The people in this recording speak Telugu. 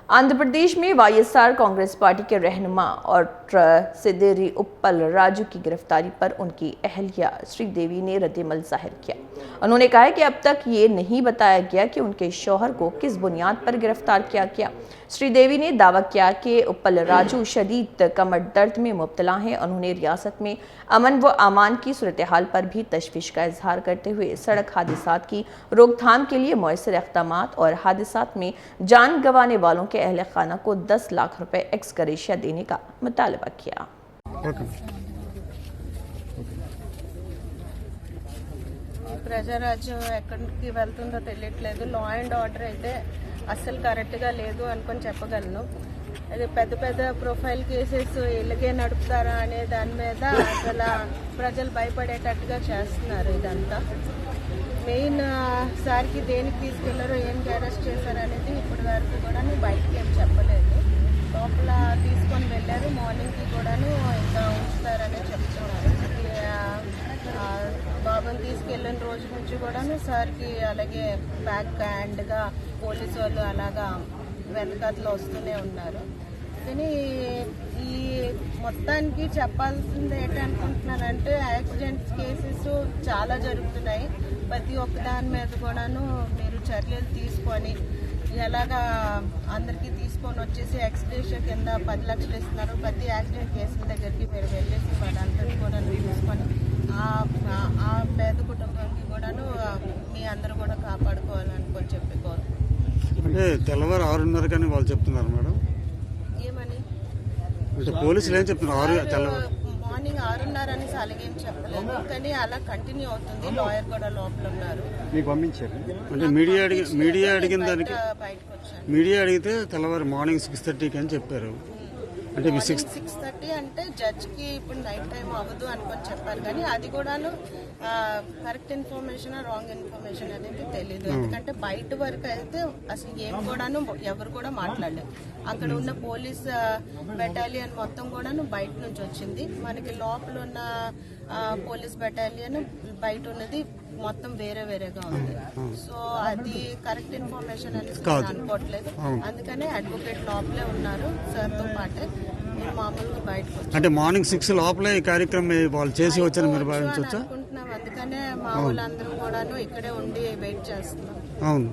आंध्र प्रदेश में वाईएसआर कांग्रेस पार्टी के रहनुमा और सिद्धेरी उप्पल राजू की गिरफ्तारी पर उनकी अहलिया श्रीदेवी ने रद्द-ए-अमल जाहिर किया। उन्होंने कहा कि अब तक ये नहीं बताया गया कि उनके शौहर को किस बुनियाद पर गिरफ्तार किया गया। श्रीदेवी ने दावा किया कि उप्पल राजू शदीद कमर दर्द में मुब्तला हैं। उन्होंने रियासत में अमन व अमान की सूरत हाल पर भी तशवीश का इजहार करते हुए सड़क हादसात की रोकथाम के लिए मौसर इक़दामात और हादसात में जान गंवाने वालों के अहले खाना को 10 लाख रुपए एक्स ग्रेशिया देने का मुतालबा किया। ప్రజారాజ్యం ఎక్కడికి వెళ్తుందో తెలియట్లేదు. లా అండ్ ఆర్డర్ అయితే అస్సలు కరెక్ట్గా లేదు అనుకొని చెప్పగలను. అది పెద్ద పెద్ద ప్రొఫైల్ కేసెస్ ఇలాగే నడుపుతారా అనే దాని మీద అసలు ప్రజలు భయపడేటట్టుగా చేస్తున్నారు. ఇదంతా మెయిన్ సార్కి దేనికి తీసుకెళ్లారో ఏంటి అరెస్ట్ చేశారనేది ఇప్పటి వరకు కూడా బయటకి ఏం చెప్పలేదు. లోపల తీసుకొని వెళ్ళారు. మార్నింగ్కి కూడాను ఇంకా ఉంచుతారని చెప్తున్నారు. బాబుని తీసుకెళ్ళిన రోజు నుంచి కూడాను సార్కి అలాగే బ్యాక్ హ్యాండ్గా పోలీసు వాళ్ళు అలాగా వెనకాతలో వస్తూనే ఉన్నారు. కానీ ఈ మొత్తానికి చెప్పాల్సింది ఏంటనుకుంటున్నానంటే యాక్సిడెంట్స్ కేసెస్ చాలా జరుగుతున్నాయి. ప్రతి ఒక్క దాని మీద కూడాను మీరు చర్యలు తీసుకొని ఎలాగా అందరికీ తీసుకొని వచ్చేసి ఎక్స్గ్రేషియా కింద 10 లక్షలు ఇస్తున్నారు. ప్రతి యాక్సిడెంట్ కేసుల దగ్గరికి మీరు వెళ్ళేసి వాళ్ళందరినీ కూడా తీసుకొని ఆ పేద కుటుంబానికి కూడాను మీ అందరూ కూడా కాపాడుకోవాలనుకొని చెప్పుకోవాలి. అంటే తెల్లవారు 6:30 కానీ వాళ్ళు చెప్తున్నారు మేడం. ఏమని పోలీసులు ఏం చెప్తున్నారు? మార్నింగ్ 6:30 అని అలాగేం చెప్పలేదు. కానీ అలా కంటిన్యూ అవుతుంది. లాయర్ కూడా లోపల ఉన్నారు. మీకు పంపించారు అంటే మీడియా అడిగిన దానికి బయటకు వచ్చాను. మీడియా అడిగితే తెల్లవారు మార్నింగ్ 6:30కి అని చెప్పారు. అంటే 6:30 అంటే జడ్జ్కి ఇప్పుడు నైట్ టైం అవ్వదు అనుకొని చెప్పారు. కానీ అది కూడాను కరెక్ట్ ఇన్ఫర్మేషన్ రాంగ్ ఇన్ఫర్మేషన్ అనేది తెలీదు. ఎందుకంటే బయట వరకు అయితే అసలు ఏం కూడాను ఎవరు కూడా మాట్లాడలేదు. అక్కడ ఉన్న పోలీస్ బెటాలియన్ మొత్తం కూడాను బయట నుంచి వచ్చింది. మనకి లోపల ఉన్న పోలీస్ బెటాలియన్ బయట ఉన్నది మొత్తం వేరే వేరేగా ఉంది. సో అది కరెక్ట్ ఇన్ఫర్మేషన్ అనేది అనుకోవట్లేదు. అందుకనే అడ్వకేట్ లోపలే ఉన్నారు సార్తో పాటే. మామూలుగా బయటకు అంటే మార్నింగ్ 6 లోపలే ఈ కార్యక్రమం వాళ్ళు చేసి వచ్చారు మీరు భావించవచ్చా? అనుకుంటున్నాం. అందుకనే మా వాళ్ళందరూ కూడాను ఇక్కడే ఉండి వెయిట్ చేస్తున్నాం. అవును.